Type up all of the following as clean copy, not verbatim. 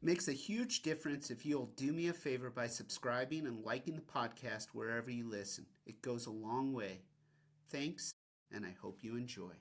Makes a huge difference if you'll do me a favor by subscribing and liking the podcast wherever you listen. It goes a long way. Thanks, and I hope you enjoy.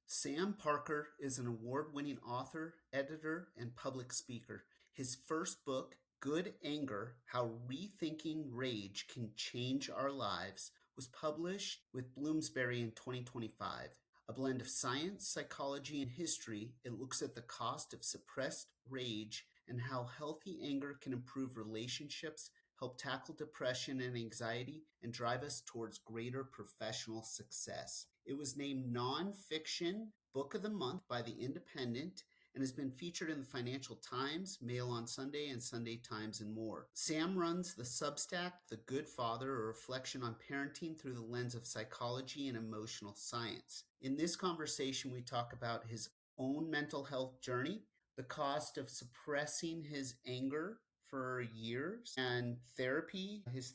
Sam Parker is an award-winning author, editor, and public speaker. His first book, Good Anger: How Rethinking Rage Can Change Our Lives, was published with Bloomsbury in 2025. A blend of science, psychology, and history, it looks at the cost of suppressed rage and how healthy anger can improve relationships, help tackle depression and anxiety, and drive us towards greater professional success. It was named Nonfiction Book of the Month by The Independent and has been featured in the Financial Times, Mail on Sunday, and Sunday Times, and more. Sam runs the Substack, The Good Father, a reflection on parenting through the lens of psychology and emotional science. In this conversation, we talk about his own mental health journey, the cost of suppressing his anger for years, and therapy, his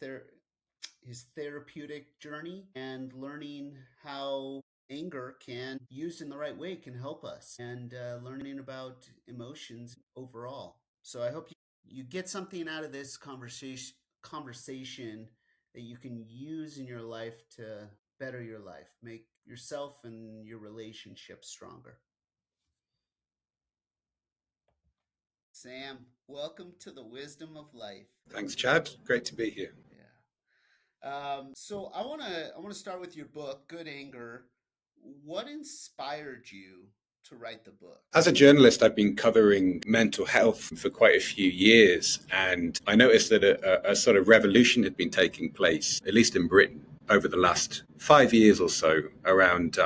therapeutic journey, and learning how anger can, used in the right way, can help us, and learning about emotions overall. So I hope you get something out of this conversation that you can use in your life to better your life, make yourself and your relationship stronger. Sam, welcome to the Wisdom of Life. Thanks, Chad. Great to be here. So I wanna start with your book, Good Anger. What inspired you to write the book? As a journalist, I've been covering mental health for quite a few years, and I noticed that a sort of revolution had been taking place, at least in Britain, over the last 5 years or so, around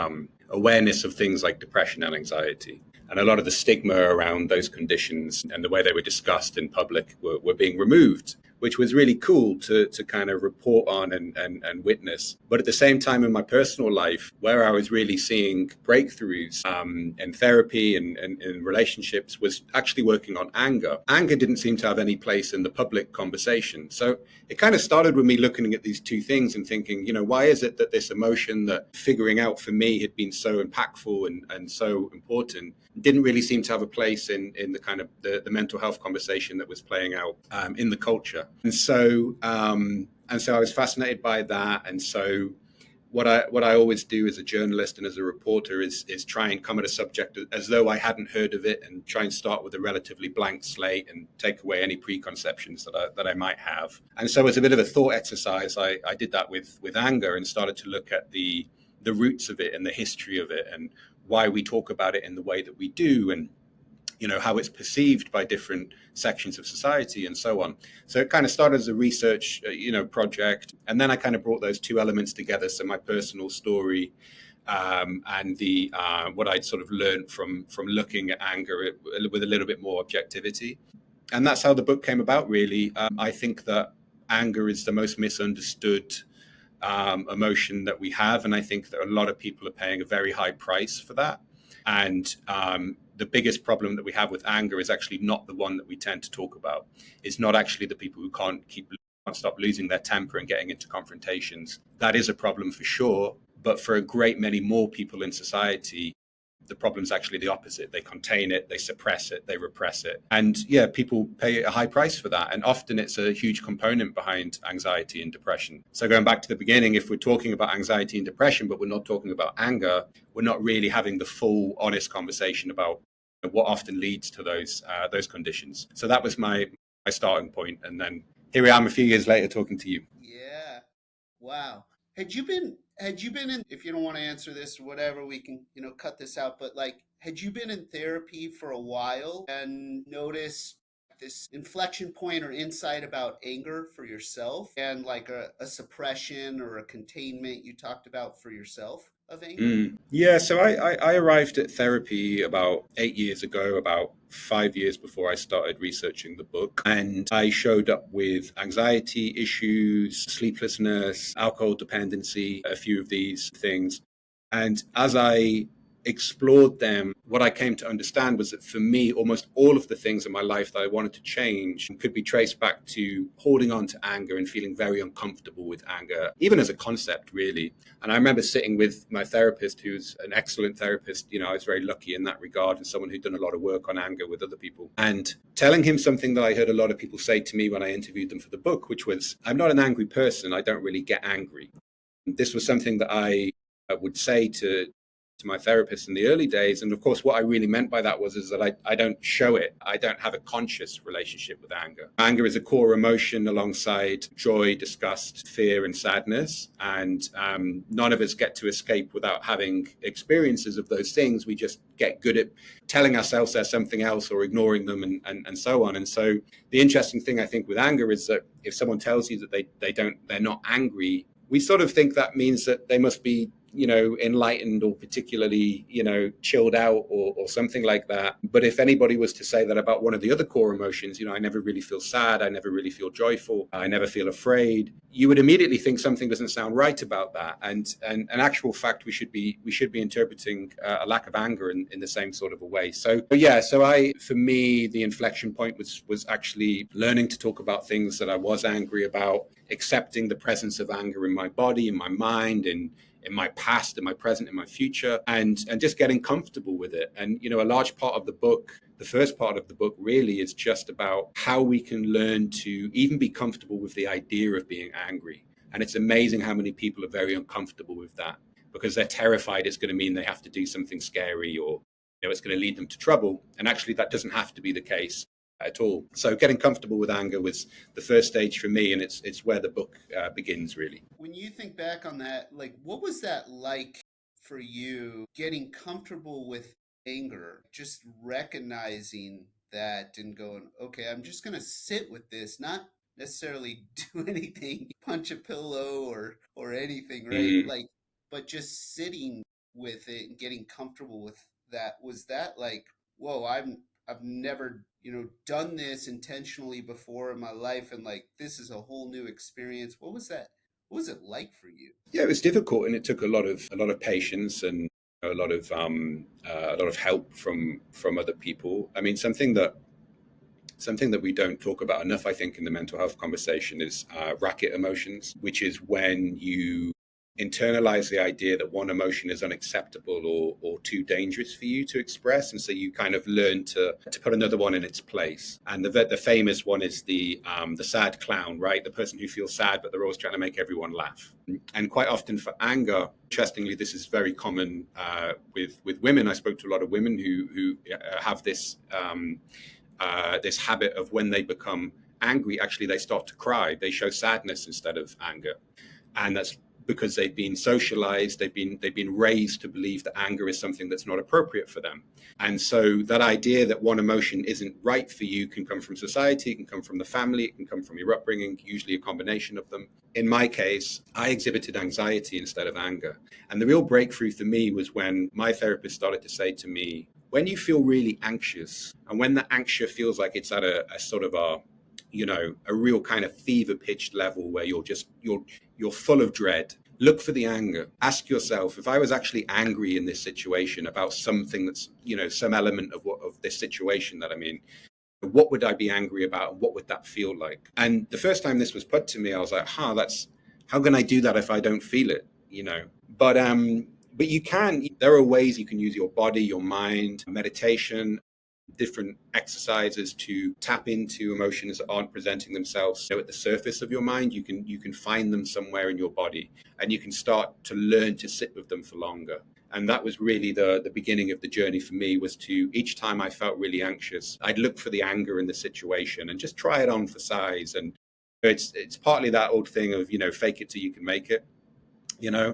awareness of things like depression and anxiety. And a lot of the stigma around those conditions and the way they were discussed in public were being removed, which was really cool to kind of report on and witness. But at the same time, in my personal life, where I was really seeing breakthroughs in therapy and in relationships was actually working on anger. Anger didn't seem to have any place in the public conversation. So it kind of started with me looking at these two things and thinking, why is it that this emotion that figuring out for me had been so impactful and so important didn't really seem to have a place in the kind of the mental health conversation that was playing out in the culture. And so I was fascinated by that. And so what I always do as a journalist and as a reporter is try and come at a subject as though I hadn't heard of it, and try and start with a relatively blank slate and take away any preconceptions that I might have. And so as a bit of a thought exercise, I did that with anger and started to look at the roots of it and the history of it and why we talk about it in the way that we do, and how it's perceived by different sections of society and so on. So it kind of started as a research project, and then I kind of brought those two elements together, so my personal story and the what I'd sort of learned from looking at anger with a little bit more objectivity. And that's how the book came about, really. I think that anger is the most misunderstood emotion that we have, and I think that a lot of people are paying a very high price for that. And the biggest problem that we have with anger is actually not the one that we tend to talk about. It's not actually the people who can't stop losing their temper and getting into confrontations. That is a problem for sure, but for a great many more people in society, the problem is actually the opposite. They contain it, they suppress it, they repress it. And yeah, people pay a high price for that. And often it's a huge component behind anxiety and depression. So going back to the beginning, if we're talking about anxiety and depression, but we're not talking about anger, we're not really having the full, honest conversation about what often leads to those conditions. So that was my starting point. And then here I am a few years later talking to you. Yeah. Wow. Had you been in, if you don't want to answer this or whatever, we can, cut this out, but had you been in therapy for a while and noticed this inflection point or insight about anger for yourself, and like a suppression or a containment you talked about for yourself of anger? Yeah, so I arrived at therapy about 8 years ago, about 5 years before I started researching the book. And I showed up with anxiety issues, sleeplessness, alcohol dependency, a few of these things. And as I explored them, what I came to understand was that for me, almost all of the things in my life that I wanted to change could be traced back to holding on to anger and feeling very uncomfortable with anger, even as a concept, really. And I remember sitting with my therapist, who's an excellent therapist. I was very lucky in that regard, and someone who'd done a lot of work on anger with other people, and telling him something that I heard a lot of people say to me when I interviewed them for the book, which was, I'm not an angry person. I don't really get angry. This was something that I would say to my therapist in the early days. And of course, what I really meant by that was that I don't show it. I don't have a conscious relationship with anger. Anger is a core emotion alongside joy, disgust, fear, and sadness. And none of us get to escape without having experiences of those things. We just get good at telling ourselves there's something else or ignoring them and so on. And so the interesting thing, I think, with anger is that if someone tells you that they're not angry, we sort of think that means that they must be enlightened or particularly, chilled out or something like that. But if anybody was to say that about one of the other core emotions, I never really feel sad, I never really feel joyful, I never feel afraid, you would immediately think something doesn't sound right about that. And an actual fact, we should be interpreting a lack of anger in the same sort of a way. So for me, the inflection point was actually learning to talk about things that I was angry about, accepting the presence of anger in my body, in my mind, in my past, in my present, in my future, and just getting comfortable with it. And, a large part of the book, the first part of the book really is just about how we can learn to even be comfortable with the idea of being angry. And it's amazing how many people are very uncomfortable with that because they're terrified it's going to mean they have to do something scary or, it's going to lead them to trouble. And actually that doesn't have to be the case at all. So getting comfortable with anger was the first stage for me, and it's where the book begins, really. When you think back on that, like, what was that like for you, getting comfortable with anger, just recognizing that and going, okay, I'm just going to sit with this, not necessarily do anything, punch a pillow or anything, right? Mm. Like, but just sitting with it and getting comfortable with that. Was that like, whoa, I've never, done this intentionally before in my life, and like this is a whole new experience. What was that? What was it like for you? Yeah, it was difficult, and it took a lot of patience and a lot of help from other people. I mean, something that we don't talk about enough, I think, in the mental health conversation is racket emotions, which is when you internalize the idea that one emotion is unacceptable or too dangerous for you to express, and so you kind of learn to put another one in its place. And the famous one is the sad clown, right? The person who feels sad, but they're always trying to make everyone laugh. And quite often for anger, interestingly, this is very common with women. I spoke to a lot of women who have this habit of when they become angry, actually they start to cry. They show sadness instead of anger, and that's because they've been socialized, they've been raised to believe that anger is something that's not appropriate for them. And so that idea that one emotion isn't right for you can come from society, it can come from the family, it can come from your upbringing, usually a combination of them. In my case, I exhibited anxiety instead of anger. And the real breakthrough for me was when my therapist started to say to me, when you feel really anxious, and when the anxiety feels like it's at a sort of a real kind of fever pitched level where you're full of dread, look for the anger. Ask yourself, if I was actually angry in this situation about something that's, some element of this situation that I'm in, what would I be angry about and what would that feel like? And the first time this was put to me, I was like, how can I do that if I don't feel it, But you can, there are ways you can use your body, your mind, meditation, different exercises to tap into emotions that aren't presenting themselves at the surface of your mind. You can find them somewhere in your body, and you can start to learn to sit with them for longer. And that was really the beginning of the journey for me, was to, each time I felt really anxious, I'd look for the anger in the situation and just try it on for size. And it's partly that old thing of, fake it till you can make it.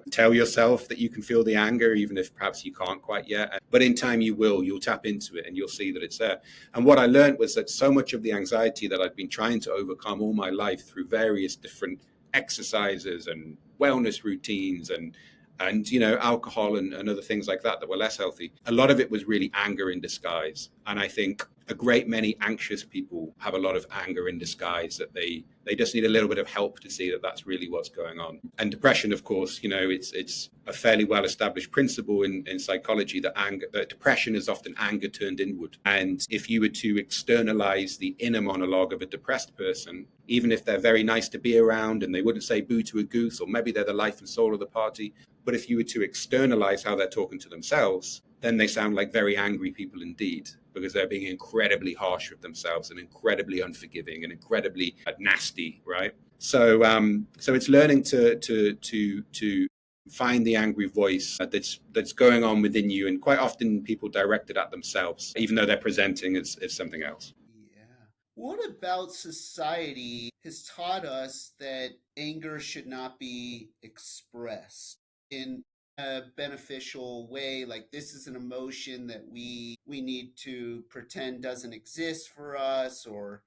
Tell yourself that you can feel the anger, even if perhaps you can't quite yet. But in time you'll tap into it and you'll see that it's there. And what I learned was that so much of the anxiety that I'd been trying to overcome all my life through various different exercises and wellness routines and alcohol and other things like that were less healthy, a lot of it was really anger in disguise. And I think a great many anxious people have a lot of anger in disguise, that they just need a little bit of help to see that that's really what's going on. And depression, of course, it's a fairly well established principle in psychology that depression is often anger turned inward. And if you were to externalize the inner monologue of a depressed person, even if they're very nice to be around and they wouldn't say boo to a goose, or maybe they're the life and soul of the party, but if you were to externalize how they're talking to themselves, then they sound like very angry people indeed, because they're being incredibly harsh with themselves and incredibly unforgiving and incredibly nasty, right? So it's learning to find the angry voice that's going on within you, and quite often people direct it at themselves, even though they're presenting as something else. Yeah. What about society has taught us that anger should not be expressed in a beneficial way? Like, this is an emotion that we need to pretend doesn't exist for us, or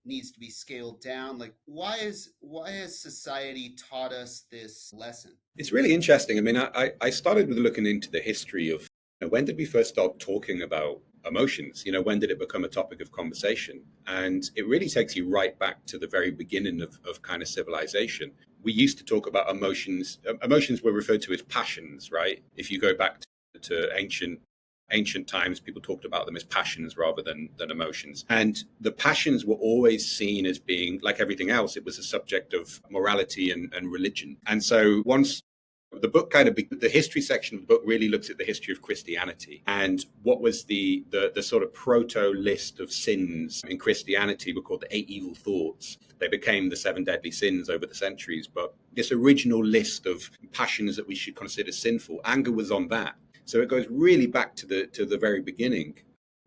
needs to be scaled down. Like, why has society taught us this lesson? It's really interesting. I mean, I started with looking into the history of, when did we first start talking about emotions? When did it become a topic of conversation? And it really takes you right back to the very beginning of kind of civilization. We used to talk about emotions. Emotions were referred to as passions, right? If you go back to ancient times, people talked about them as passions rather than emotions. And the passions were always seen as being, like everything else, it was a subject of morality and religion. And so once the book the history section of the book really looks at the history of Christianity and what was the sort of proto list of sins in Christianity were called the 8 evil thoughts. They became the 7 deadly sins over the centuries. But this original list of passions that we should consider sinful, anger was on that. So it goes really back to the very beginning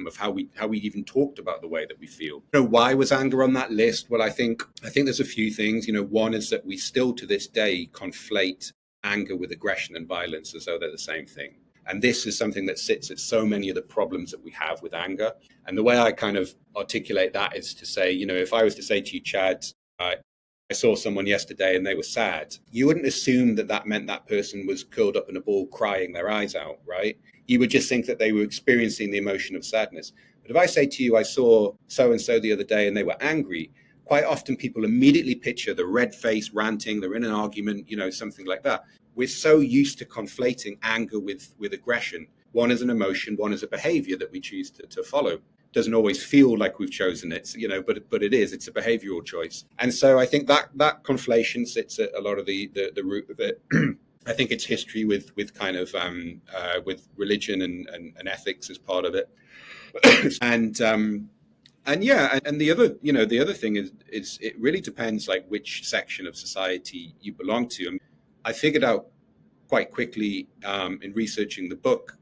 of how we even talked about the way that we feel. Why was anger on that list? Well, I think there's a few things. One is that we still to this day conflate anger with aggression and violence as though they're the same thing. And this is something that sits at so many of the problems that we have with anger. And the way I kind of articulate that is to say, if I was to say to you, Chad, I saw someone yesterday and they were sad, you wouldn't assume that meant that person was curled up in a ball crying their eyes out, right? You would just think that they were experiencing the emotion of sadness. But if I say to you, I saw so-and-so the other day and they were angry, quite often people immediately picture the red face ranting, they're in an argument, something like that. We're so used to conflating anger with aggression. One is an emotion, one is a behavior that we choose to follow. Doesn't always feel like we've chosen it, but it is. It's a behavioral choice. And so I think that conflation sits at a lot of the root of it. I think it's history with kind of with religion and ethics as part of it. And yeah, and the other thing is it really depends like which section of society you belong to. I mean, I figured out quite quickly in researching the book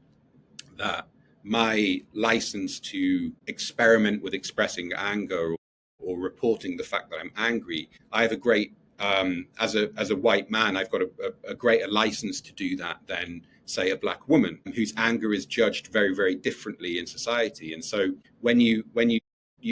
that my license to experiment with expressing anger or reporting the fact that I'm angry, I have a great as a white man, I've got a greater license to do that than, say, a black woman whose anger is judged very, very differently in society. And so when you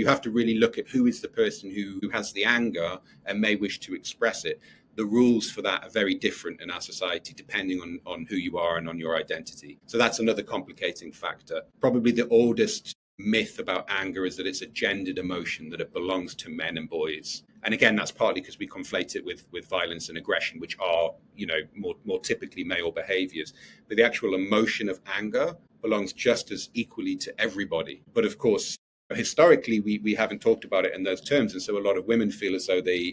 have to really look at who is the person who has the anger and may wish to express it. The rules for that are very different in our society, depending on who you are and on your identity. So that's another complicating factor. Probably the oldest myth about anger is that it's a gendered emotion, that it belongs to men and boys. And again, that's partly because we conflate it with violence and aggression, which are, more typically male behaviors. But the actual emotion of anger belongs just as equally to everybody. But of course, historically, we haven't talked about it in those terms. And so a lot of women feel as though they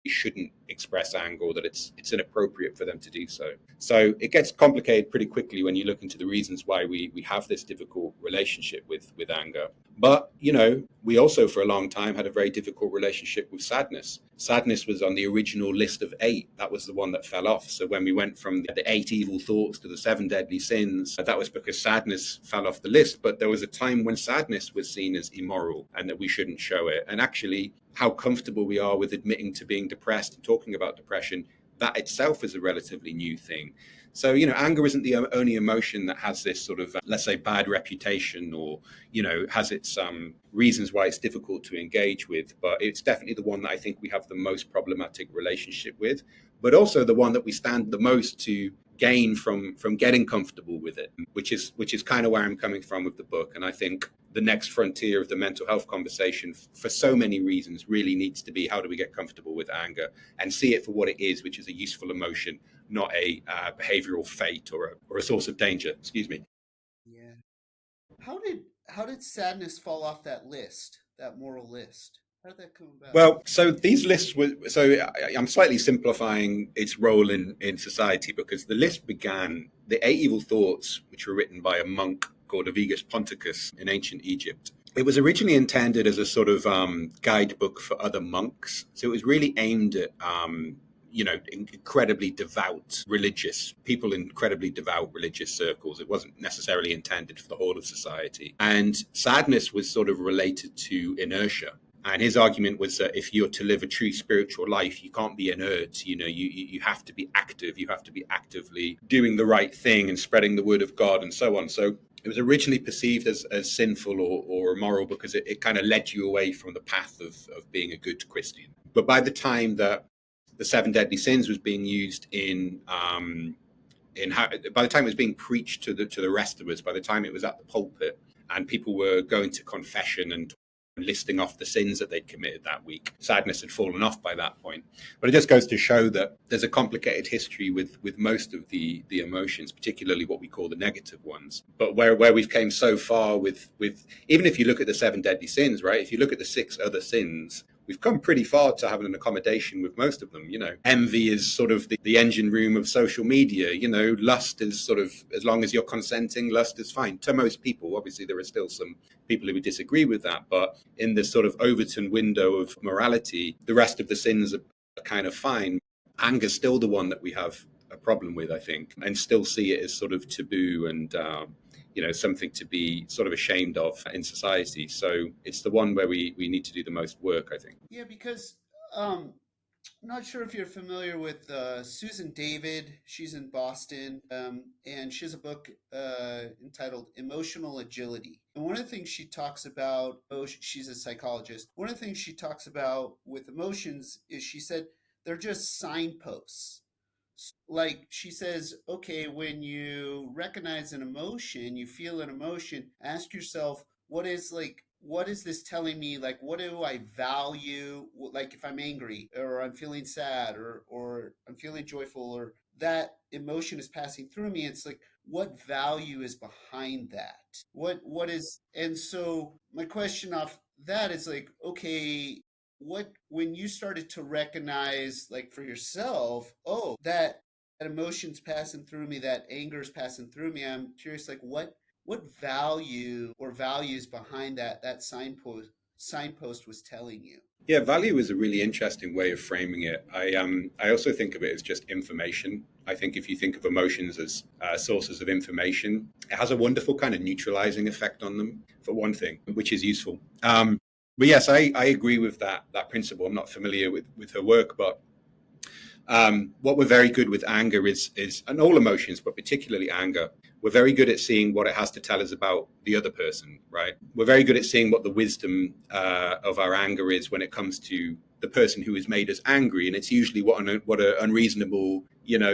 shouldn't express anger, or that it's inappropriate for them to do so. So it gets complicated pretty quickly when you look into the reasons why we have this difficult relationship with anger. But, we also for a long time had a very difficult relationship with sadness. Sadness was on the original list of 8. That was the one that fell off. So when we went from the 8 evil thoughts to the 7 deadly sins, that was because sadness fell off the list. But there was a time when sadness was seen as immoral and that we shouldn't show it. And actually, how comfortable we are with admitting to being depressed and talking about depression, that itself is a relatively new thing. So, anger isn't the only emotion that has this sort of, let's say, bad reputation, or, has its reasons why it's difficult to engage with. But it's definitely the one that I think we have the most problematic relationship with, but also the one that we stand the most to gain from getting comfortable with it, which is kind of where I'm coming from with the book. And I think the next frontier of the mental health conversation, for so many reasons, really needs to be how do we get comfortable with anger and see it for what it is, which is a useful emotion, not a behavioral fate or a source of danger. Excuse me. Yeah. How did sadness fall off that list, that moral list? How did that come about? Well, so these lists were, I'm slightly simplifying its role in society because the list began, the eight evil thoughts, which were written by a monk called Avigus Ponticus in ancient Egypt. It was originally intended as a sort of guidebook for other monks. So it was really aimed at, incredibly devout religious people, incredibly devout religious circles. It wasn't necessarily intended for the whole of society. And sadness was sort of related to inertia. And his argument was that if you're to live a true spiritual life, you can't be inert. You have to be active. You have to be actively doing the right thing and spreading the word of God and so on. So it was originally perceived as sinful or immoral because it kind of led you away from the path of being a good Christian. But by the time that the seven deadly sins was being used by the time it was being preached to the rest of us, by the time it was at the pulpit and people were going to confession and listing off the sins that they'd committed that week, sadness had fallen off by that point. But it just goes to show that there's a complicated history with most of the emotions, particularly what we call the negative ones. But where we've came so far with even if you look at the seven deadly sins, right? If you look at the six other sins, we've come pretty far to having an accommodation with most of them. Envy is sort of the engine room of social media. Lust is sort of, as long as you're consenting, lust is fine to most people. Obviously, there are still some people who would disagree with that, but in this sort of Overton window of morality, the rest of the sins are kind of fine. Anger's still the one that we have a problem with, I think, and still see it as sort of taboo and something to be sort of ashamed of in society. So it's the one where we need to do the most work, I think. Yeah, because I'm not sure if you're familiar with Susan David. She's in Boston, and she has a book entitled Emotional Agility. And one of the things she talks about, she's a psychologist. One of the things she talks about with emotions is she said they're just signposts. Like she says, okay, when you recognize an emotion, you feel an emotion, ask yourself, what is this telling me? Like, what do I value? Like, if I'm angry or I'm feeling sad or I'm feeling joyful or that emotion is passing through me, it's like, what value is behind that? What is, and so my question off that is like, okay, when you started to recognize, like for yourself, oh, that emotion's passing through me, that anger's passing through me, I'm curious, like what value or values behind that signpost was telling you. Yeah, value is a really interesting way of framing it. I also think of it as just information. I think if you think of emotions as sources of information, it has a wonderful kind of neutralizing effect on them, for one thing, which is useful. But yes, I agree with that principle. I'm not familiar with her work, but what we're very good with anger is, and all emotions, but particularly anger, we're very good at seeing what it has to tell us about the other person, right? We're very good at seeing what the wisdom of our anger is when it comes to the person who has made us angry. And it's usually what an unreasonable,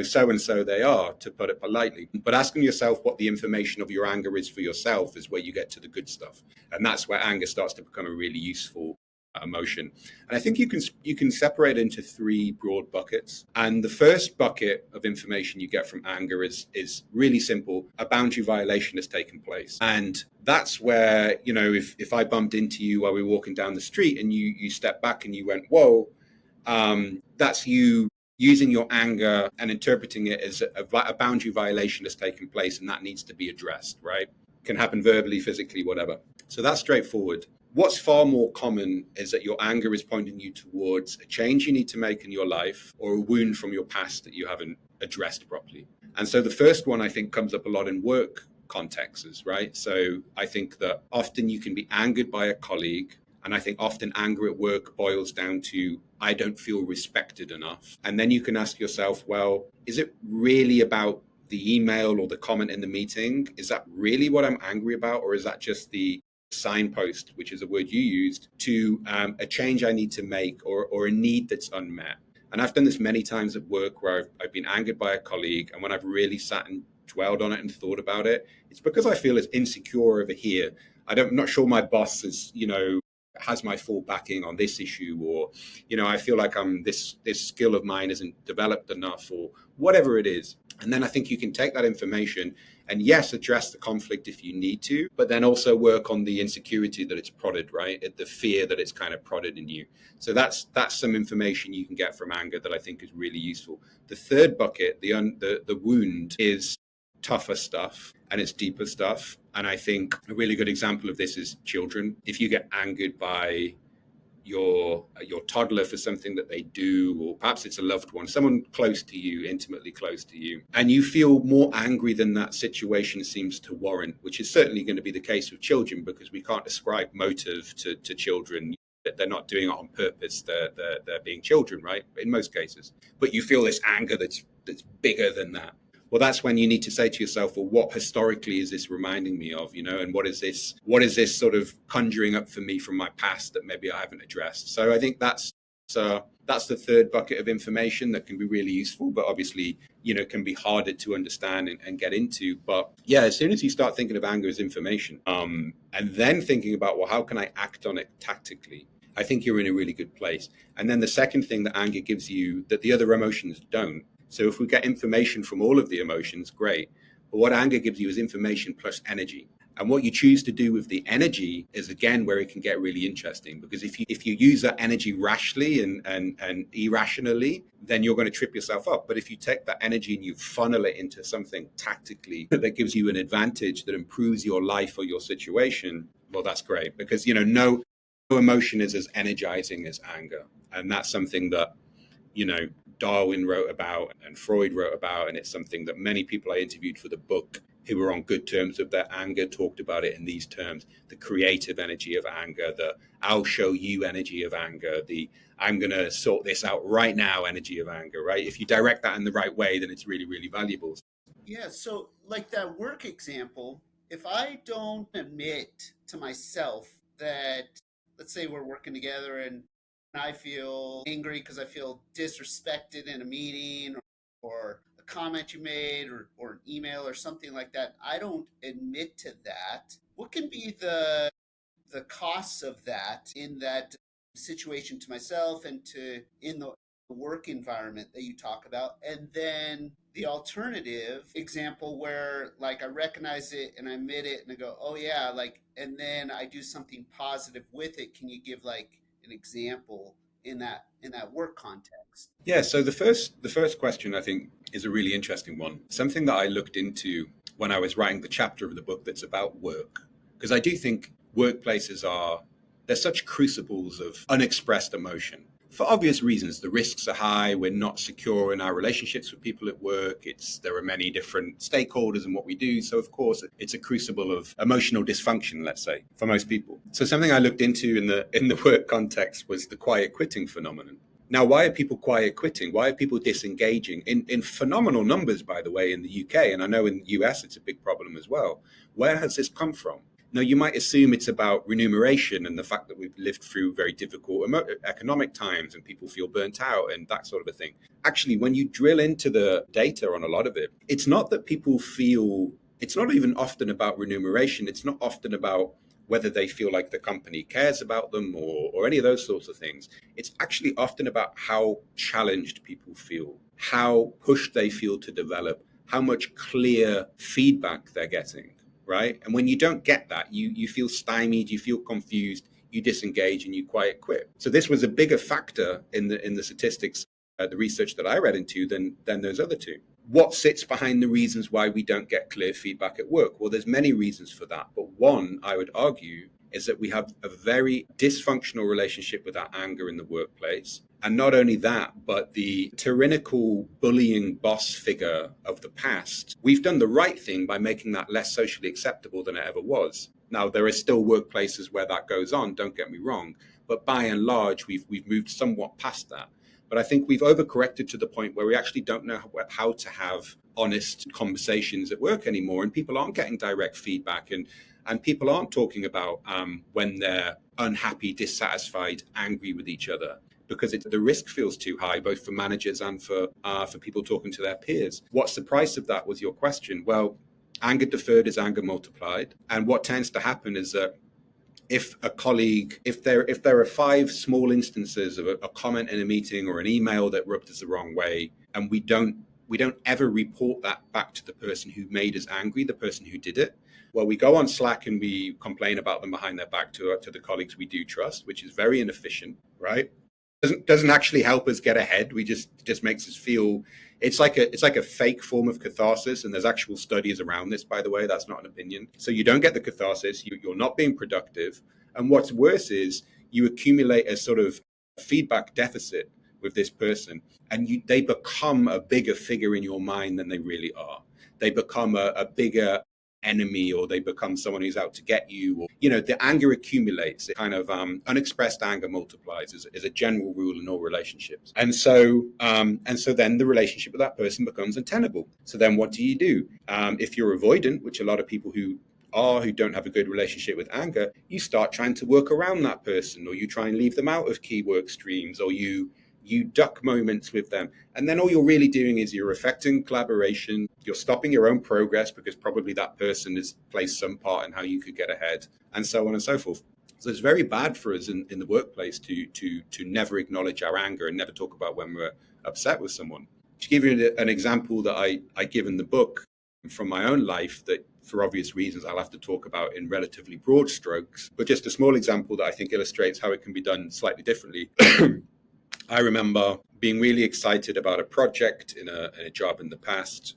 so-and-so they are, to put it politely. But asking yourself what the information of your anger is for yourself is where you get to the good stuff. And that's where anger starts to become a really useful emotion. And I think you can separate it into three broad buckets. And the first bucket of information you get from anger is really simple. A boundary violation has taken place. And that's where, if I bumped into you while we were walking down the street and you stepped back and you went, whoa, that's you using your anger and interpreting it as a boundary violation has taken place, and that needs to be addressed, right? Can happen verbally, physically, whatever. So that's straightforward. What's far more common is that your anger is pointing you towards a change you need to make in your life or a wound from your past that you haven't addressed properly. And so the first one, I think, comes up a lot in work contexts, right? So I think that often you can be angered by a colleague. And I think often anger at work boils down to, I don't feel respected enough. And then you can ask yourself, well, is it really about the email or the comment in the meeting? Is that really what I'm angry about? Or is that just the signpost, which is a word you used, to a change I need to make or a need that's unmet? And I've done this many times at work where I've been angered by a colleague. And when I've really sat and dwelled on it and thought about it, it's because I feel as insecure over here. I'm not sure my boss is, has my full backing on this issue, or, I feel like this skill of mine isn't developed enough, or whatever it is. And then I think you can take that information and, yes, address the conflict if you need to, but then also work on the insecurity that it's prodded, right? The fear that it's kind of prodded in you. So that's some information you can get from anger that I think is really useful. The third bucket, the wound, is tougher stuff and it's deeper stuff. And I think a really good example of this is children. If you get angered by your toddler for something that they do, or perhaps it's a loved one, someone close to you, intimately close to you, and you feel more angry than that situation seems to warrant, which is certainly going to be the case with children, because we can't ascribe motive to children. They're not doing it on purpose. They're being children, right? In most cases. But you feel this anger that's bigger than that. Well, that's when you need to say to yourself, well, what historically is this reminding me of, and what is this sort of conjuring up for me from my past that maybe I haven't addressed? So I think that's the third bucket of information that can be really useful, but obviously, can be harder to understand and get into. But yeah, as soon as you start thinking of anger as information, and then thinking about, well, how can I act on it tactically? I think you're in a really good place. And then the second thing that anger gives you that the other emotions don't. So if we get information from all of the emotions, great. But what anger gives you is information plus energy. And what you choose to do with the energy is, again, where it can get really interesting. Because if you use that energy rashly and irrationally, then you're going to trip yourself up. But if you take that energy and you funnel it into something tactically that gives you an advantage that improves your life or your situation, well, that's great. Because, no emotion is as energizing as anger. And that's something that, Darwin wrote about and Freud wrote about, and it's something that many people I interviewed for the book who were on good terms with their anger talked about it in these terms: the creative energy of anger, the I'll show you energy of anger, the I'm going to sort this out right now energy of anger, right? If you direct that in the right way, then it's really, really valuable. Yeah, so like that work example, if I don't admit to myself that, let's say we're working together and I feel angry because I feel disrespected in a meeting, or a comment you made, or an email or something like that, I don't admit to that. What can be the costs of that in that situation to myself and to in the work environment that you talk about? And then the alternative example where like I recognize it and I admit it and I go, oh yeah, like, and then I do something positive with it. Can you give like an example in that work context? Yeah, so the first question I think is a really interesting one. Something that I looked into when I was writing the chapter of the book that's about work, because I do think workplaces they're such crucibles of unexpressed emotion. For obvious reasons, the risks are high. We're not secure in our relationships with people at work. There are many different stakeholders in what we do. So of course, it's a crucible of emotional dysfunction, let's say, for most people. So something I looked into in the work context was the quiet quitting phenomenon. Now, why are people quiet quitting? Why are people disengaging? In phenomenal numbers, by the way, in the UK, and I know in the US it's a big problem as well. Where has this come from? Now, you might assume it's about remuneration and the fact that we've lived through very difficult economic times and people feel burnt out and that sort of a thing. Actually, when you drill into the data on a lot of it, it's not that people feel, it's not even often about remuneration. It's not often about whether they feel like the company cares about them or any of those sorts of things. It's actually often about how challenged people feel, how pushed they feel to develop, how much clear feedback they're getting. Right. And when you don't get that, you feel stymied, you feel confused, you disengage and you quiet quit. So this was a bigger factor in the statistics, the research that I read into than those other two. What sits behind the reasons why we don't get clear feedback at work? Well, there's many reasons for that. But one, I would argue, is that we have a very dysfunctional relationship with our anger in the workplace. And not only that, but the tyrannical bullying boss figure of the past. We've done the right thing by making that less socially acceptable than it ever was. Now, there are still workplaces where that goes on, don't get me wrong. But by and large, we've moved somewhat past that. But I think we've overcorrected to the point where we actually don't know how to have honest conversations at work anymore. And people aren't getting direct feedback. And people aren't talking about when they're unhappy, dissatisfied, angry with each other. because the risk feels too high, both for managers and for people talking to their peers. What's the price of that was your question. Well, anger deferred is anger multiplied. And what tends to happen is that if a colleague, if there are 5 small instances of a comment in a meeting or an email that rubbed us the wrong way, and we don't ever report that back to the person who made us angry, the person who did it, well, we go on Slack and we complain about them behind their back to the colleagues we do trust, which is very inefficient, right? Doesn't actually help us get ahead. We just makes us feel it's like a fake form of catharsis, and there's actual studies around this, by the way. That's not an opinion. So you don't get the catharsis. You're not being productive, and what's worse is you accumulate a sort of feedback deficit with this person, and they become a bigger figure in your mind than they really are. They become a bigger enemy, or they become someone who's out to get you, or the anger accumulates. It kind of unexpressed anger multiplies is a general rule in all relationships, and so then the relationship with that person becomes untenable. So then what do? If you're avoidant, which a lot of people who don't have a good relationship with anger, you start trying to work around that person, or you try and leave them out of key work streams, or you duck moments with them. And then all you're really doing is you're affecting collaboration. You're stopping your own progress because probably that person has played some part in how you could get ahead, and so on and so forth. So it's very bad for us in the workplace to never acknowledge our anger and never talk about when we're upset with someone. To give you an example that I give in the book from my own life, that for obvious reasons I'll have to talk about in relatively broad strokes, but just a small example that I think illustrates how it can be done slightly differently. I remember being really excited about a project in a job in the past,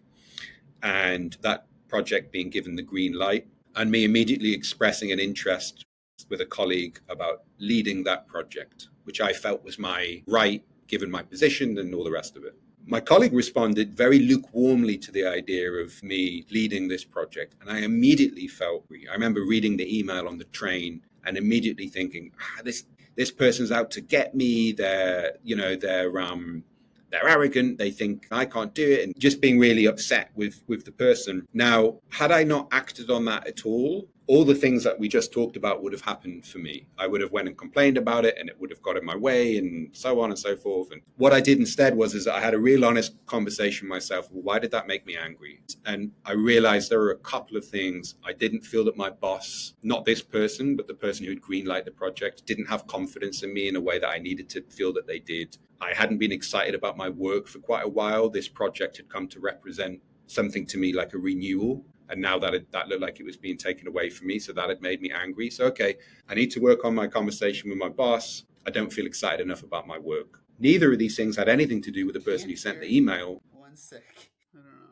and that project being given the green light, and me immediately expressing an interest with a colleague about leading that project, which I felt was my right, given my position and all the rest of it. My colleague responded very lukewarmly to the idea of me leading this project, and I immediately I remember reading the email on the train and immediately thinking, this person's out to get me. They're arrogant. They think I can't do it, and just being really upset with the person. Now, had I not acted on that at all the things that we just talked about would have happened for me. I would have went and complained about it, and it would have got in my way, and so on and so forth. And what I did instead was I had a real honest conversation with myself. Well, why did that make me angry? And I realized there were a couple of things. I didn't feel that my boss, not this person, but the person who had greenlighted the project, didn't have confidence in me in a way that I needed to feel that they did. I hadn't been excited about my work for quite a while. This project had come to represent something to me like a renewal. And now that looked like it was being taken away from me. So that had made me angry. So, okay, I need to work on my conversation with my boss. I don't feel excited enough about my work. Neither of these things had anything to do with the person who sent the email. One sec. I don't know.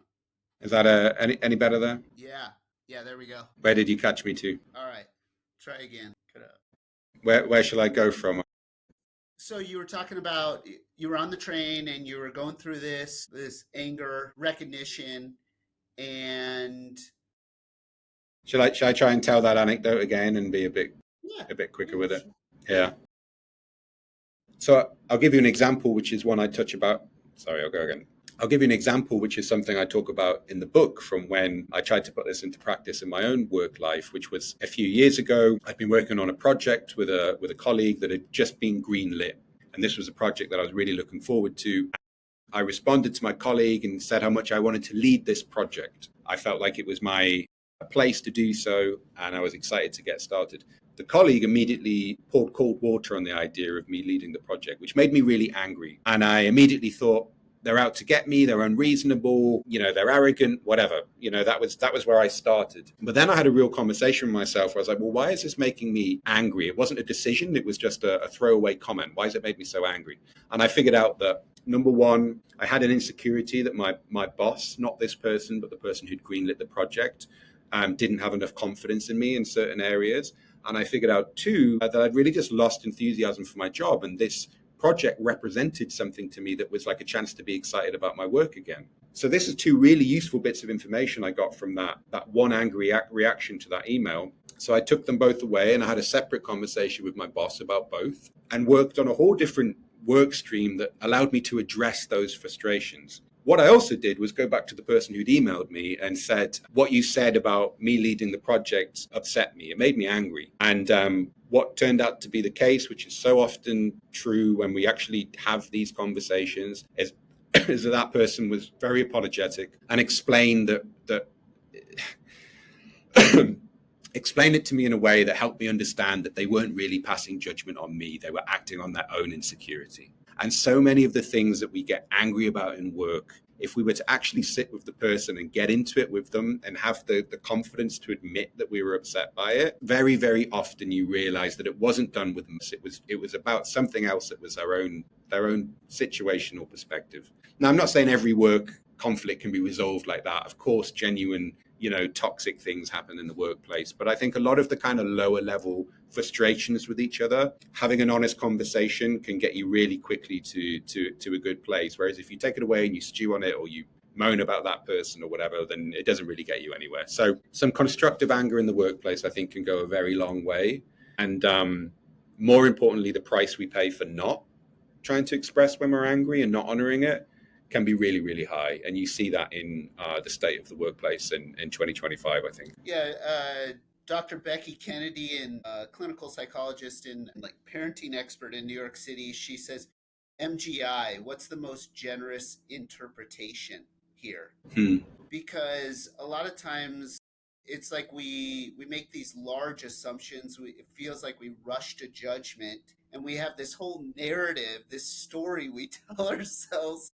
Is that any better there? Yeah, there we go. Where did you catch me to? All right, try again. Cut out. Where shall I go from? So you were talking about, you were on the train and you were going through this anger recognition, and Shall I try and tell that anecdote again and be a bit quicker with it? Yeah. So I'll give you an example, which is one I touch about. Sorry, I'll go again. I'll give you an example, which is something I talk about in the book from when I tried to put this into practice in my own work life, which was a few years ago. I'd been working on a project with a colleague that had just been greenlit. And this was a project that I was really looking forward to. I responded to my colleague and said how much I wanted to lead this project. I felt like it was my place to do so, and I was excited to get started. The colleague immediately poured cold water on the idea of me leading the project, which made me really angry. And I immediately thought, they're out to get me, they're unreasonable, they're arrogant, whatever. That was where I started. But then I had a real conversation with myself where I was like, well, why is this making me angry? It wasn't a decision, it was just a throwaway comment. Why does it make me so angry? And I figured out that, number one, I had an insecurity that my boss, not this person, but the person who'd greenlit the project, didn't have enough confidence in me in certain areas. And I figured out, two, that I'd really just lost enthusiasm for my job. And this project represented something to me that was like a chance to be excited about my work again. So this is two really useful bits of information I got from that one angry reaction to that email. So I took them both away and I had a separate conversation with my boss about both and worked on a whole different work stream that allowed me to address those frustrations. What I also did was go back to the person who'd emailed me and said, what you said about me leading the project upset me. It made me angry. And what turned out to be the case, which is so often true when we actually have these conversations, is that person was very apologetic and explained that explained it to me in a way that helped me understand that they weren't really passing judgment on me. They were acting on their own insecurity. And so many of the things that we get angry about in work, if we were to actually sit with the person and get into it with them and have the confidence to admit that we were upset by it, very, very often you realize that it wasn't done with them. It was about something else that was their own situational perspective. Now, I'm not saying every work conflict can be resolved like that. Of course, genuine toxic things happen in the workplace. But I think a lot of the kind of lower level frustrations with each other, having an honest conversation can get you really quickly to a good place. Whereas if you take it away and you stew on it or you moan about that person or whatever, then it doesn't really get you anywhere. So some constructive anger in the workplace, I think, can go a very long way. And more importantly, the price we pay for not trying to express when we're angry and not honoring it can be really, really high. And you see that in the state of the workplace in 2025, I think. Yeah, Dr. Becky Kennedy, and clinical psychologist and like parenting expert in New York City, she says, MGI, what's the most generous interpretation here? Because a lot of times it's like we make these large assumptions. It feels like we rush to judgment, and we have this whole narrative, this story we tell ourselves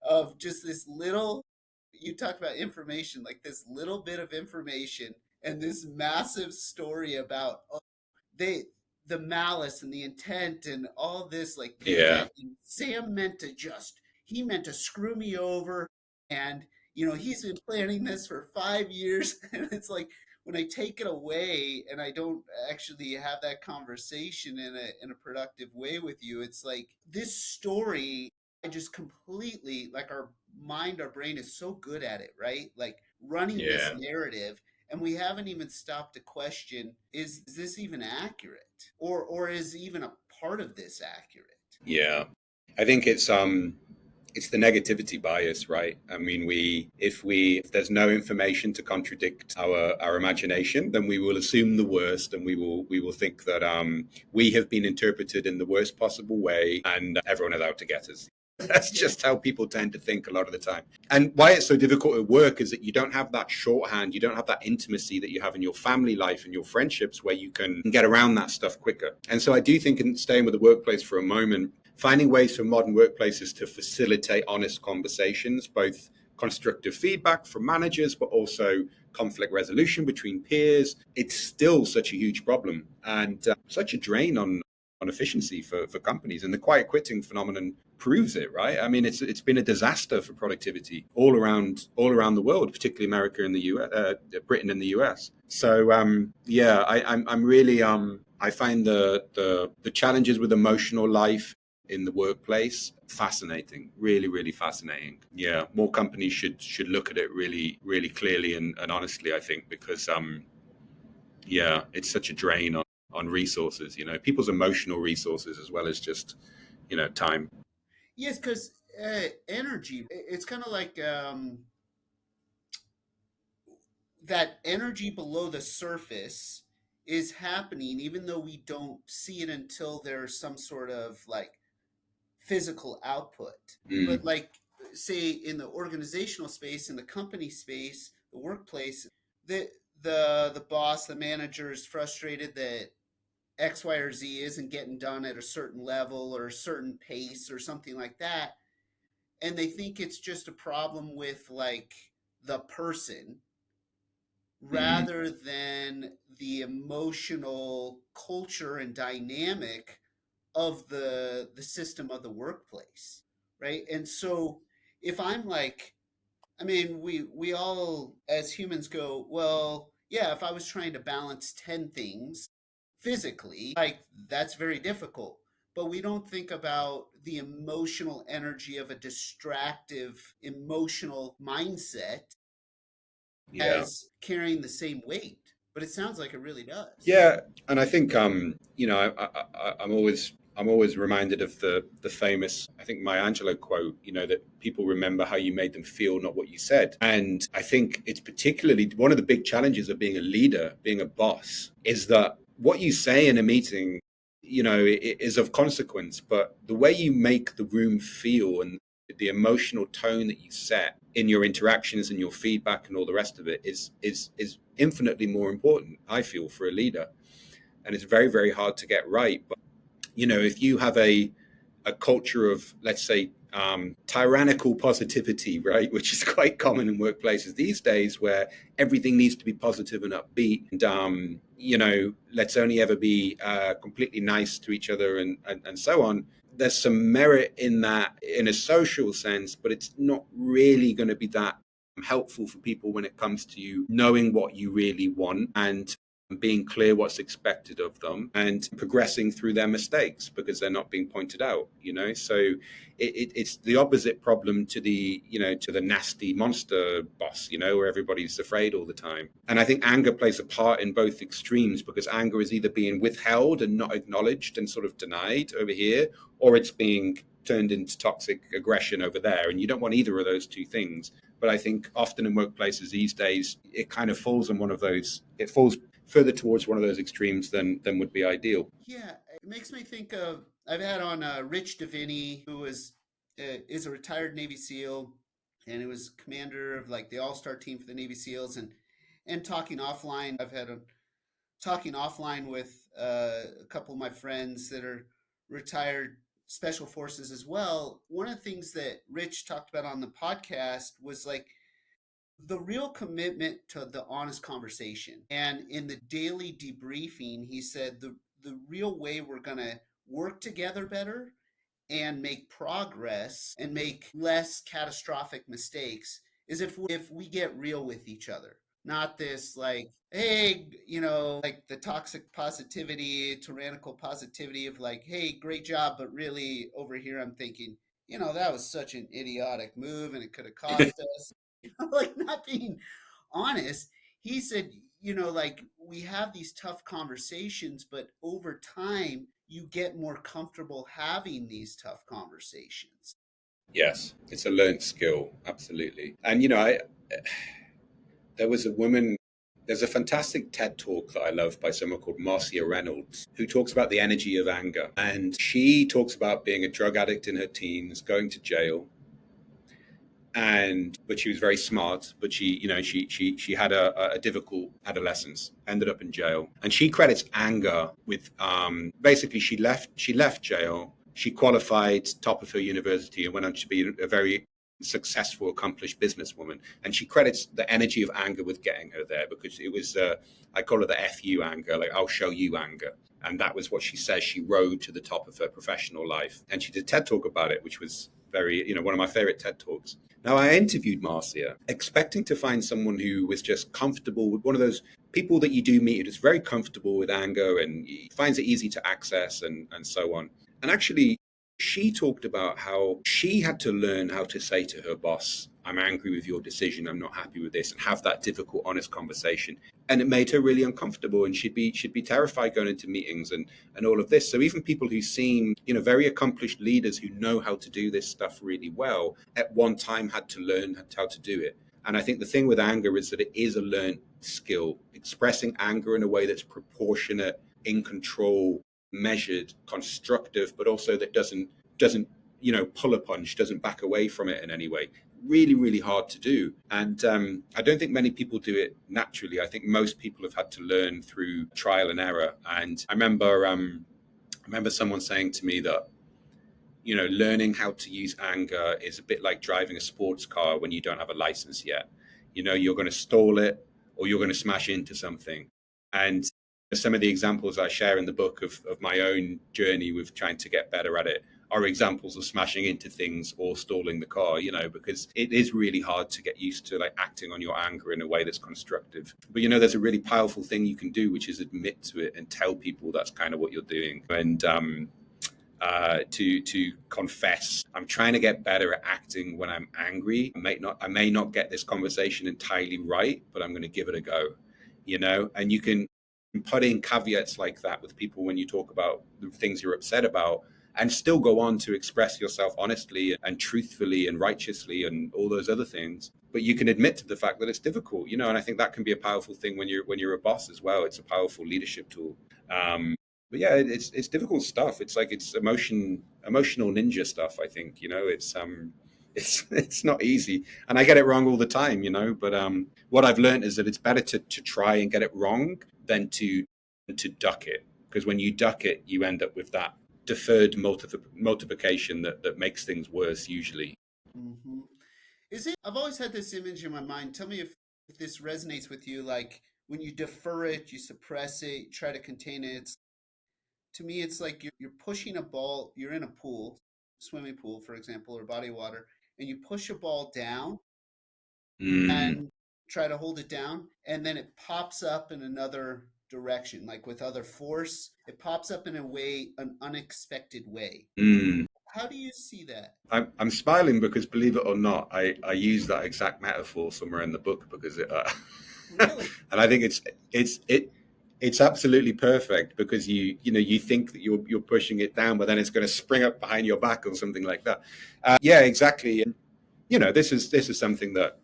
of just this little, you talk about information, like this little bit of information and this massive story about they the malice and the intent and all this, like Yeah. Sam meant to just, he meant to screw me over, and he's been planning this for 5 years. And it's like, when I take it away and I don't actually have that conversation in a productive way with you, it's like this story, I just completely, like, our mind, our brain is so good at it, right? Like running this Yeah. narrative, and we haven't even stopped to question, is this even accurate, or is even a part of this accurate? Yeah. I think it's the negativity bias, right? I mean, if there's no information to contradict our imagination, then we will assume the worst, and we will think that we have been interpreted in the worst possible way, and everyone is out to get us. That's just how people tend to think a lot of the time. And why it's so difficult at work is that you don't have that shorthand, you don't have that intimacy that you have in your family life and your friendships, where you can get around that stuff quicker. And so I do think, in staying with the workplace for a moment, finding ways for modern workplaces to facilitate honest conversations, both constructive feedback from managers, but also conflict resolution between peers, it's still such a huge problem and such a drain on efficiency for companies. And the quiet quitting phenomenon proves it, right? I mean, it's been a disaster for productivity all around the world, particularly America and the US, Britain and the US. So I'm really I find the challenges with emotional life in the workplace fascinating, really, really fascinating. Yeah, more companies should look at it really, really clearly and honestly, I think, because it's such a drain on resources, people's emotional resources, as well as just time. Yes, because energy, it's kind of like that energy below the surface is happening, even though we don't see it until there's some sort of like physical output. Mm. But like, say in the organizational space, in the company space, the workplace, the the boss, the manager is frustrated that X, Y, or Z isn't getting done at a certain level or a certain pace or something like that. And they think it's just a problem with like the person, Mm. rather than the emotional culture and dynamic of the system of the workplace, right? And so if I'm like, I mean, we all as humans go, well, yeah, if I was trying to balance 10 things physically, like, that's very difficult. But we don't think about the emotional energy of a distractive emotional mindset Yeah. as carrying the same weight. But it sounds like it really does. Yeah, and I think I'm always reminded of the famous, I think, Maya Angelou quote, that people remember how you made them feel, not what you said. And I think it's particularly one of the big challenges of being a leader, being a boss, is that what you say in a meeting, is of consequence, but the way you make the room feel and the emotional tone that you set in your interactions and your feedback and all the rest of it is infinitely more important, I feel, for a leader. And it's very, very hard to get right. But if you have a culture of, let's say, tyrannical positivity, right, which is quite common in workplaces these days, where everything needs to be positive and upbeat, and let's only ever be completely nice to each other, and so on. There's some merit in that in a social sense, but it's not really going to be that helpful for people when it comes to you knowing what you really want and being clear what's expected of them and progressing through their mistakes because they're not being pointed out. So it's the opposite problem to the nasty monster boss, where everybody's afraid all the time. And I think anger plays a part in both extremes, because anger is either being withheld and not acknowledged and sort of denied over here, or it's being turned into toxic aggression over there, and you don't want either of those two things. But I think often in workplaces these days, it kind of falls on one of those. It falls further towards one of those extremes than would be ideal. Yeah, it makes me think of, I've had on Rich Davini, who is a retired Navy SEAL, and he was commander of like the all-star team for the Navy SEALs, and talking offline. I've had a talking offline with a couple of my friends that are retired special forces as well. One of the things that Rich talked about on the podcast was like the real commitment to the honest conversation. And in the daily debriefing, he said the real way we're going to work together better and make progress and make less catastrophic mistakes is if we get real with each other. Not this like, hey, like the toxic positivity, tyrannical positivity of like, hey, great job, but really over here I'm thinking, that was such an idiotic move and it could have cost us. Like not being honest. He said, like we have these tough conversations, but over time you get more comfortable having these tough conversations. Yes, it's a learned skill, absolutely. And I there was a woman. There's a fantastic TED talk that I love by someone called Marcia Reynolds, who talks about the energy of anger. And she talks about being a drug addict in her teens, going to jail, but she was very smart, but she had a difficult adolescence, ended up in jail, and she credits anger with basically she left jail, she qualified top of her university and went on to be a very successful, accomplished businesswoman, and she credits the energy of anger with getting her there, because it was I call it the FU anger, like I'll show you anger. And that was what she says she rode to the top of her professional life. And she did a TED talk about it, which was very, one of my favorite TED talks. Now, I interviewed Marcia, expecting to find someone who was just comfortable with one of those people that you do meet who's very comfortable with anger and finds it easy to access and so on. And actually, she talked about how she had to learn how to say to her boss, I'm angry with your decision, I'm not happy with this, and have that difficult, honest conversation. And it made her really uncomfortable, and she'd be terrified going into meetings and all of this. So even people who seem, very accomplished leaders who know how to do this stuff really well, at one time had to learn how to do it. And I think the thing with anger is that it is a learned skill. Expressing anger in a way that's proportionate, in control, measured, constructive, but also that doesn't pull a punch, doesn't back away from it in any way. Really, really hard to do. And I don't think many people do it naturally. I think most people have had to learn through trial and error. And I remember someone saying to me that, learning how to use anger is a bit like driving a sports car when you don't have a license yet. You're going to stall it or you're going to smash into something. And some of the examples I share in the book of my own journey with trying to get better at it are examples of smashing into things or stalling the car, because it is really hard to get used to like acting on your anger in a way that's constructive. But there's a really powerful thing you can do, which is admit to it and tell people that's kind of what you're doing. And to confess, I'm trying to get better at acting when I'm angry. I may not get this conversation entirely right, but I'm going to give it a go. And you can put in caveats like that with people when you talk about the things you're upset about, and still go on to express yourself honestly and truthfully and righteously and all those other things. But you can admit to the fact that it's difficult, and I think that can be a powerful thing when you're a boss as well. It's a powerful leadership tool. But yeah, it's difficult stuff. It's like it's emotional ninja stuff. I think it's not easy, and I get it wrong all the time. But what I've learned is that it's better to try and get it wrong than to duck it, because when you duck it, you end up with that deferred multiplication that makes things worse usually. Hmm. Is it? I've always had this image in my mind. Tell me if this resonates with you. Like when you defer it, you suppress it, you try to contain it. To me, it's like you're pushing a ball. You're in a pool, swimming pool, for example, or body of water, and you push a ball down Mm, and try to hold it down, and then it pops up in another direction, like with other force. It pops up in a way, an unexpected way. mm. How do you see that? I'm smiling because, believe it or not, I use that exact metaphor somewhere in the book because Really? and I think it's it it's absolutely perfect because you think that you're pushing it down, but then it's going to spring up behind your back or something like that. Yeah, exactly. And this is something that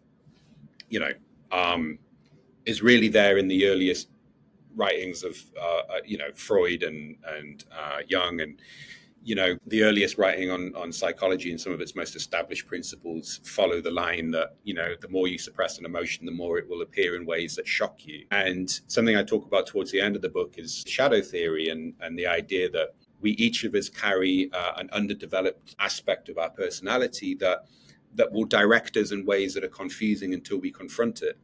you know um, is really there in the earliest writings of Freud and Jung, and the earliest writing on psychology and some of its most established principles follow the line that, the more you suppress an emotion, the more it will appear in ways that shock you. And something I talk about towards the end of the book is shadow theory and the idea that we each of us carry an underdeveloped aspect of our personality that will direct us in ways that are confusing until we confront it.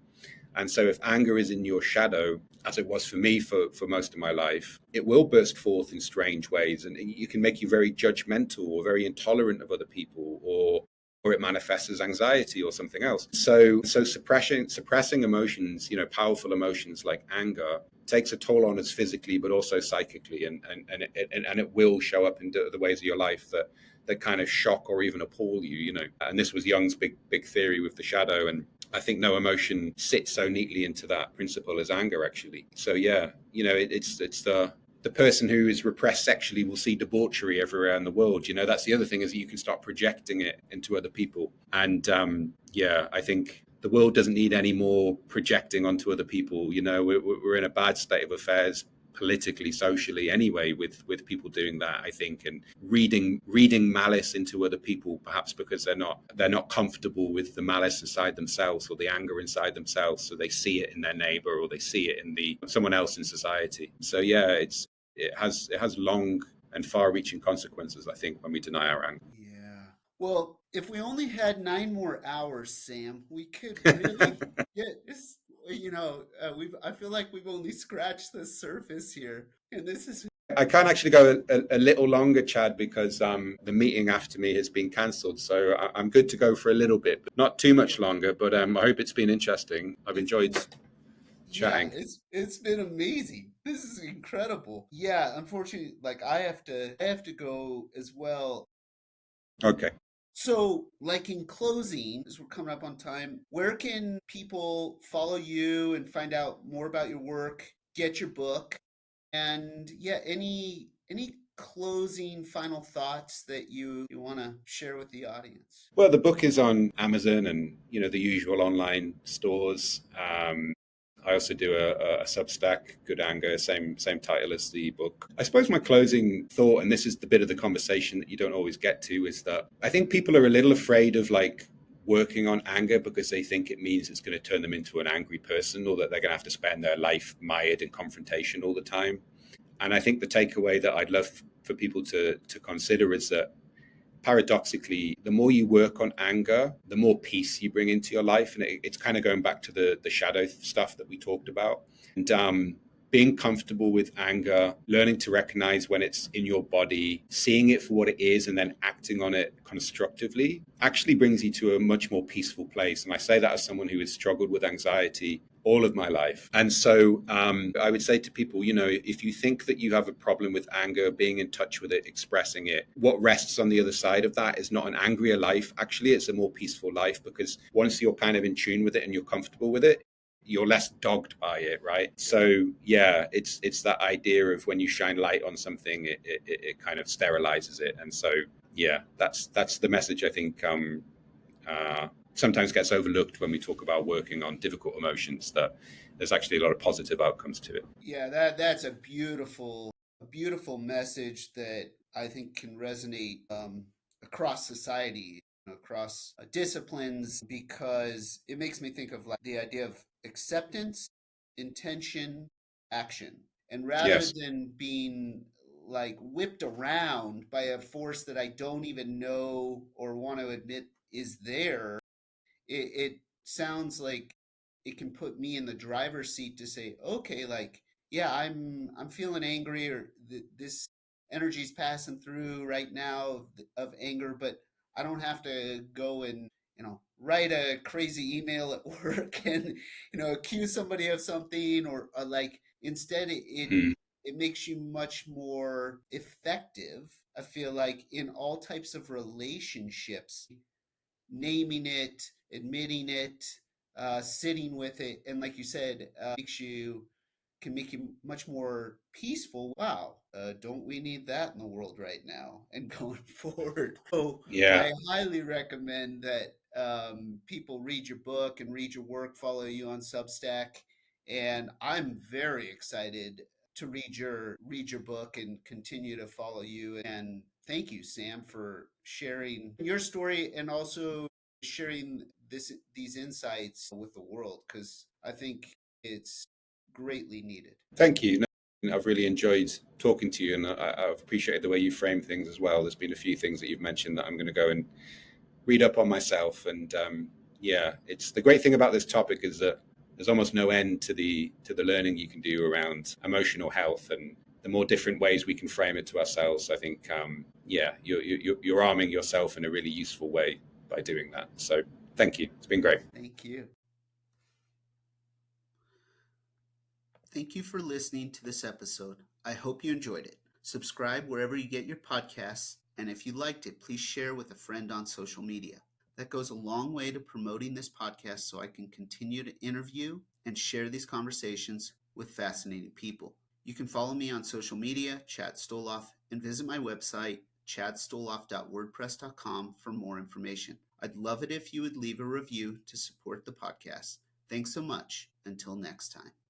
And so, if anger is in your shadow, as it was for me for most of my life, it will burst forth in strange ways, and it can make you very judgmental or very intolerant of other people, or it manifests as anxiety or something else. So suppressing emotions, powerful emotions like anger, takes a toll on us physically, but also psychically, and it will show up in the ways of your life that kind of shock or even appall you. And this was Jung's big theory with the shadow, and I think no emotion sits so neatly into that principle as anger, actually. So yeah, it's the person who is repressed sexually will see debauchery everywhere in the world. That's the other thing, is that you can start projecting it into other people. And yeah, I think the world doesn't need any more projecting onto other people. We're in a bad state of affairs politically, socially anyway, with people doing that, I think, and reading malice into other people, perhaps because they're not comfortable with the malice inside themselves or the anger inside themselves, so they see it in their neighbor or they see it in the someone else in society. So yeah, it has long and far-reaching consequences, I think, when we deny our Yeah. Well, if we only had 9 more hours, Sam, we could really get this. I feel like we've only scratched the surface here, and this is. I can't actually go a little longer, Chad, because the meeting after me has been cancelled. So I'm good to go for a little bit, but not too much longer. But I hope it's been interesting. I've It's enjoyed been. Yeah, chatting. it's been amazing. This is incredible. Yeah, unfortunately, like I have to go as well. Okay. So, like in closing, as we're coming up on time, where can people follow you and find out more about your work, get your book, and yeah, any closing final thoughts that you want to share with the audience? Well, the book is on Amazon and the usual online stores. I also do a Substack, Good Anger, same title as the book. I suppose my closing thought, and this is the bit of the conversation that you don't always get to, is that I think people are a little afraid of working on anger because they think it means it's going to turn them into an angry person, or that they're going to have to spend their life mired in confrontation all the time. And I think the takeaway that I'd love for people to consider is that, paradoxically, the more you work on anger, the more peace you bring into your life. And it's kind of going back to the shadow stuff that we talked about. And being comfortable with anger, learning to recognize when it's in your body, seeing it for what it is, and then acting on it constructively actually brings you to a much more peaceful place. And I say that as someone who has struggled with anxiety all of my life. And so I would say to people, if you think that you have a problem with anger, being in touch with it, expressing it, what rests on the other side of that is not an angrier life. Actually, it's a more peaceful life, because once you're kind of in tune with it and you're comfortable with it, you're less dogged by it, right? So yeah, it's that idea of when you shine light on something, it kind of sterilizes it. And so yeah, that's the message I think sometimes gets overlooked when we talk about working on difficult emotions, that there's actually a lot of positive outcomes to it. Yeah, that's a beautiful message that I think can resonate across society, across disciplines, because it makes me think of like the idea of acceptance, intention, action. And rather Yes. than being like whipped around by a force that I don't even know or want to admit is there, it sounds like it can put me in the driver's seat to say, okay, like, yeah, I'm feeling angry, or this energy's passing through right now of anger, but I don't have to go and write a crazy email at work and accuse somebody of something, or like instead Mm. it makes you much more effective, I feel like, in all types of relationships, naming it, admitting it, sitting with it, and like you said, makes you can make you much more peaceful. Wow, don't we need that in the world right now and going forward? So Yeah. I highly recommend that people read your book and read your work, follow you on Substack, and I'm very excited to read your book and continue to follow you. And thank you, Sam, for sharing your story and also sharing these insights with the world, because I think it's greatly needed. Thank you. No, I've really enjoyed talking to you, and I've appreciated the way you frame things as well. There's been a few things that you've mentioned that I'm going to go and read up on myself. And yeah, it's the great thing about this topic is that there's almost no end to the learning you can do around emotional health, and the more different ways we can frame it to ourselves. I think yeah, you're arming yourself in a really useful way by doing that. So thank you. It's been great. Thank you. Thank you for listening to this episode. I hope you enjoyed it. Subscribe wherever you get your podcasts, and if you liked it, please share with a friend on social media. That goes a long way to promoting this podcast so I can continue to interview and share these conversations with fascinating people. You can follow me on social media, Chad Stoloff, and visit my website, chadstoloff.wordpress.com, for more information. I'd love it if you would leave a review to support the podcast. Thanks so much. Until next time.